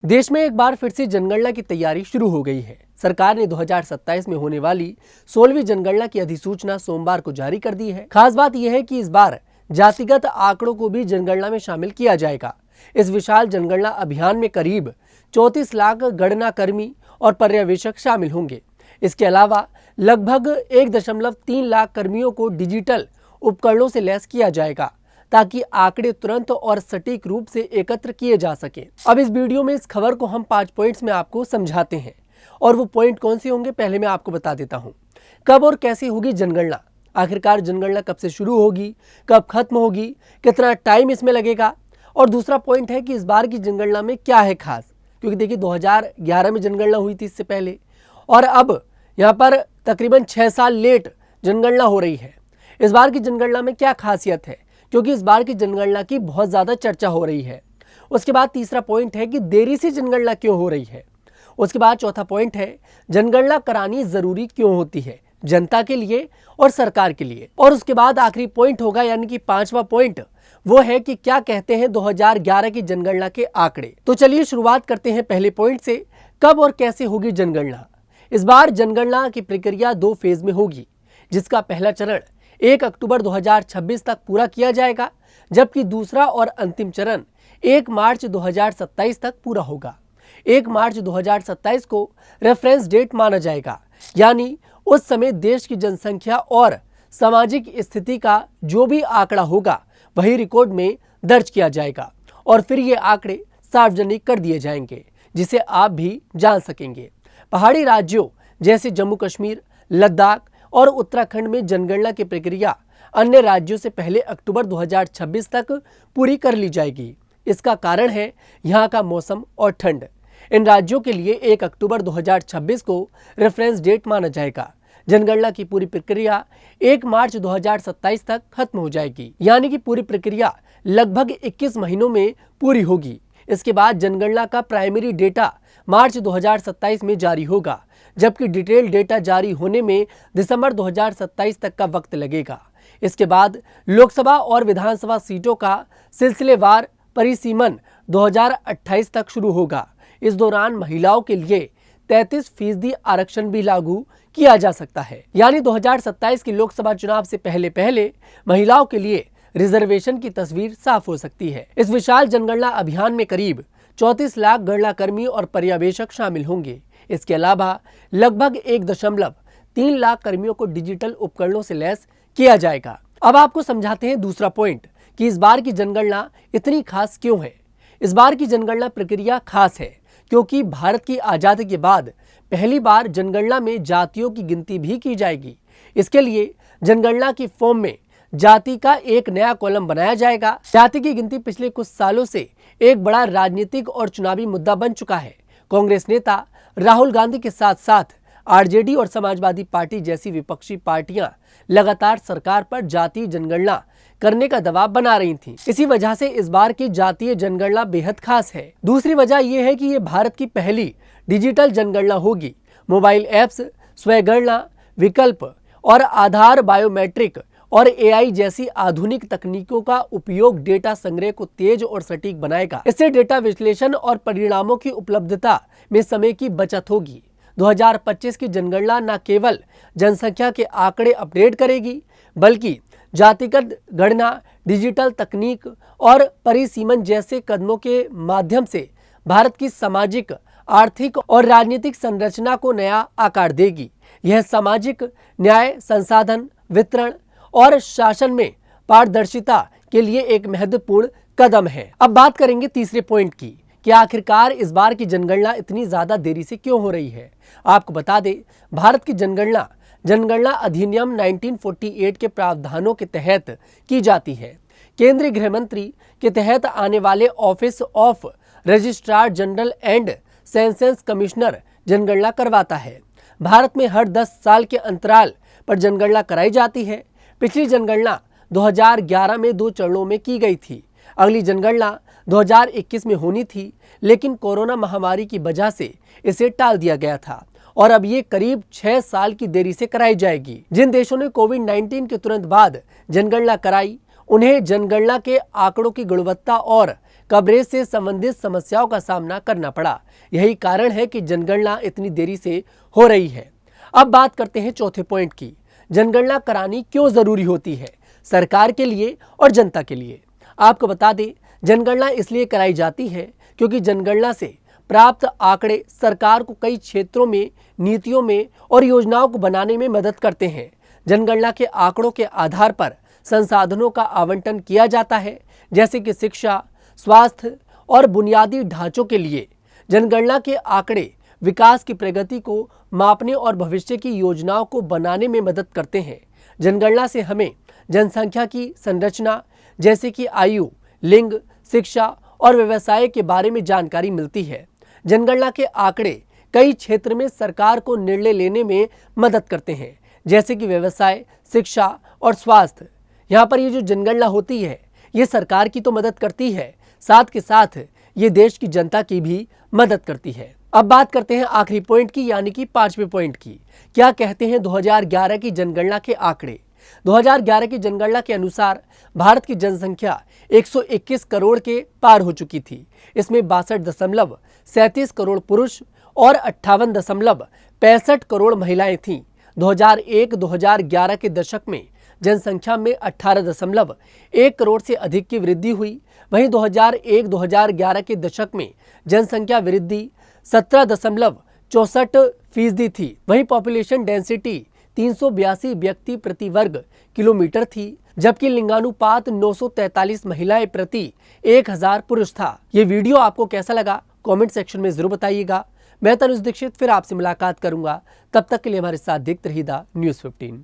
देश में एक बार फिर से जनगणना की तैयारी शुरू हो गई है। सरकार ने 2027 में होने वाली 16वीं जनगणना की अधिसूचना सोमवार को जारी कर दी है। खास बात यह है कि इस बार जातिगत आंकड़ों को भी जनगणना में शामिल किया जाएगा। इस विशाल जनगणना अभियान में करीब 34 लाख गणना कर्मी और पर्यवेक्षक शामिल होंगे। इसके अलावा लगभग 1.3 लाख कर्मियों को डिजिटल उपकरणों से लैस किया जाएगा ताकि आंकड़े तुरंत और सटीक रूप से एकत्र किए जा सके। अब इस वीडियो में इस खबर को हम 5 पॉइंट्स में आपको समझाते हैं और वो पॉइंट कौन से होंगे पहले मैं आपको बता देता हूँ। कब और कैसे होगी जनगणना, आखिरकार जनगणना कब से शुरू होगी, कब खत्म होगी, कितना टाइम इसमें लगेगा, और दूसरा पॉइंट है कि इस बार की जनगणना में क्या है खास, क्योंकि देखिए 2011 में जनगणना हुई थी इससे पहले, और अब यहाँ पर तकरीबन 6 साल लेट जनगणना हो रही है। इस बार की जनगणना में क्या खासियत है, क्योंकि इस बार की जनगणना की बहुत ज़्यादा चर्चा हो रही है। उसके बाद तीसरा पॉइंट है कि देरी से जनगणना क्यों हो रही है। उसके बाद चौथा पॉइंट है जनगणना करानी ज़रूरी क्यों होती है, जनता के लिए और सरकार के लिए। और उसके बाद आखिरी पॉइंट होगा, यानी कि 5वां पॉइंट, वो है कि क्या कहते हैं 2011 की जनगणना के आंकड़े। तो चलिए शुरुआत करते हैं पहले पॉइंट से, कब और कैसे होगी जनगणना। इस बार जनगणना की प्रक्रिया 2 फेज में होगी, जिसका पहला चरण 1 अक्टूबर 2026 तक पूरा किया जाएगा, जबकि दूसरा और अंतिम चरण 1 मार्च 2027 तक पूरा होगा। 1 मार्च 2027 को रेफरेंस डेट माना जाएगा, यानी उस समय देश की जनसंख्या और सामाजिक स्थिति का जो भी आंकड़ा होगा वही रिकॉर्ड में दर्ज किया जाएगा और फिर ये आंकड़े सार्वजनिक कर दिए जाएंगे, जिसे आप भी जान सकेंगे। पहाड़ी राज्यों जैसे जम्मू कश्मीर, लद्दाख और उत्तराखंड में जनगणना की प्रक्रिया अन्य राज्यों से पहले अक्टूबर 2026 तक पूरी कर ली जाएगी। इसका कारण है यहाँ का मौसम और ठंड। इन राज्यों के लिए 1 अक्टूबर 2026 को रेफरेंस डेट माना जाएगा। जनगणना की पूरी प्रक्रिया 1 मार्च 2027 तक खत्म हो जाएगी, यानी कि पूरी प्रक्रिया लगभग 21 महीनों में पूरी होगी। इसके बाद जनगणना का प्राइमरी डेटा मार्च 2027 में जारी होगा, जबकि डिटेल डेटा जारी होने में दिसंबर 2027 तक का वक्त लगेगा। इसके बाद लोकसभा और विधानसभा सीटों का सिलसिलेवार परिसीमन 2028 तक शुरू होगा। इस दौरान महिलाओं के लिए 33% आरक्षण भी लागू किया जा सकता है, यानी 2027 के लोकसभा चुनाव से पहले महिलाओं के लिए रिजर्वेशन की तस्वीर साफ हो सकती है। इस विशाल जनगणना अभियान में करीब 34 लाख गणना कर्मी और पर्यवेक्षक शामिल होंगे। इसके अलावा लगभग 1.3 लाख कर्मियों को डिजिटल उपकरणों से लैस किया जाएगा। अब आपको समझाते हैं दूसरा पॉइंट कि इस बार की जनगणना इतनी खास क्यों है। इस बार की जनगणना प्रक्रिया खास है क्योंकि भारत की आज़ादी के बाद पहली बार जनगणना में जातियों की गिनती भी की जाएगी। इसके लिए जनगणना की फॉर्म में जाति का एक नया कॉलम बनाया जाएगा। जाति की गिनती पिछले कुछ सालों से एक बड़ा राजनीतिक और चुनावी मुद्दा बन चुका है। कांग्रेस नेता राहुल गांधी के साथ साथ आरजेडी और समाजवादी पार्टी जैसी विपक्षी पार्टियां लगातार सरकार पर जातीय जनगणना करने का दबाव बना रही थीं। इसी वजह से इस बार की जातीय जनगणना बेहद खास है। दूसरी वजह यह है कि ये भारत की पहली डिजिटल जनगणना होगी। मोबाइल ऐप्स, स्वयंगणना विकल्प और आधार बायोमेट्रिक और एआई जैसी आधुनिक तकनीकों का उपयोग डेटा संग्रह को तेज और सटीक बनाएगा। इससे डेटा विश्लेषण और परिणामों की उपलब्धता में समय की बचत होगी। 2025 की जनगणना न केवल जनसंख्या के आंकड़े अपडेट करेगी, बल्कि जातिगत गणना, डिजिटल तकनीक और परिसीमन जैसे कदमों के माध्यम से भारत की सामाजिक, आर्थिक और राजनीतिक संरचना को नया आकार देगी। यह सामाजिक न्याय, संसाधन वितरण और शासन में पारदर्शिता के लिए एक महत्वपूर्ण कदम है। अब बात करेंगे तीसरे पॉइंट की कि आखिरकार इस बार की जनगणना इतनी ज्यादा देरी से क्यों हो रही है। आपको बता दें, भारत की जनगणना अधिनियम 1948 के प्रावधानों के तहत की जाती है। केंद्रीय गृह मंत्री के तहत आने वाले office of registrar general and census commissioner जनगणना करवाता है। भारत में हर 10 साल के अंतराल पर जनगणना कराई जाती है। पिछली जनगणना 2011 में 2 चरणों में की गई थी। अगली जनगणना 2021 में होनी थी, लेकिन कोरोना महामारी की वजह से इसे टाल दिया गया था और अब ये करीब 6 साल की देरी से कराई जाएगी। जिन देशों ने कोविड-19 के तुरंत बाद जनगणना कराई, उन्हें जनगणना के आंकड़ों की गुणवत्ता और कवरेज से संबंधित समस्याओं का सामना करना पड़ा। यही कारण है कि जनगणना इतनी देरी से हो रही है। अब बात करते हैं चौथे पॉइंट की, जनगणना करानी क्यों जरूरी होती है, सरकार के लिए और जनता के लिए। आपको बता दें, जनगणना इसलिए कराई जाती है क्योंकि जनगणना से प्राप्त आंकड़े सरकार को कई क्षेत्रों में नीतियों में और योजनाओं को बनाने में मदद करते हैं। जनगणना के आंकड़ों के आधार पर संसाधनों का आवंटन किया जाता है, जैसे कि शिक्षा, स्वास्थ्य और बुनियादी ढांचों के लिए। जनगणना के आंकड़े विकास की प्रगति को मापने और भविष्य की योजनाओं को बनाने में मदद करते हैं। जनगणना से हमें जनसंख्या की संरचना, जैसे कि आयु, लिंग, शिक्षा और व्यवसाय के बारे में जानकारी मिलती है। जनगणना के आंकड़े कई क्षेत्र में सरकार को निर्णय लेने में मदद करते हैं, जैसे कि व्यवसाय, शिक्षा और स्वास्थ्य। यहाँ पर ये जो जनगणना होती है, ये सरकार की तो मदद करती है, साथ के साथ ये देश की जनता की भी मदद करती है। अब बात करते हैं आखिरी पॉइंट की, यानी कि पांचवें पॉइंट की। क्या कहते हैं 2011 की जनगणना के आंकड़े। 2011 की जनगणना के अनुसार भारत की जनसंख्या 121 करोड़ के पार हो चुकी थी। इसमें 62.37 करोड़ पुरुष और 58.65 करोड़ महिलाएं थीं। 2001-2011 के दशक में जनसंख्या में 18.1 करोड़ से अधिक की वृद्धि हुई। वहीं 2001-2011 के दशक में जनसंख्या वृद्धि 17.64% थी। वहीं पॉपुलेशन डेंसिटी 382 व्यक्ति प्रति वर्ग किलोमीटर थी, जबकि लिंगानुपात 943 महिलाएं प्रति 1000 पुरुष था। ये वीडियो आपको कैसा लगा कमेंट सेक्शन में जरूर बताइएगा। मैं तनुज दीक्षित फिर आपसे मुलाकात करूंगा, तब तक के लिए हमारे साथ देखते रहिएगा न्यूज़ 15।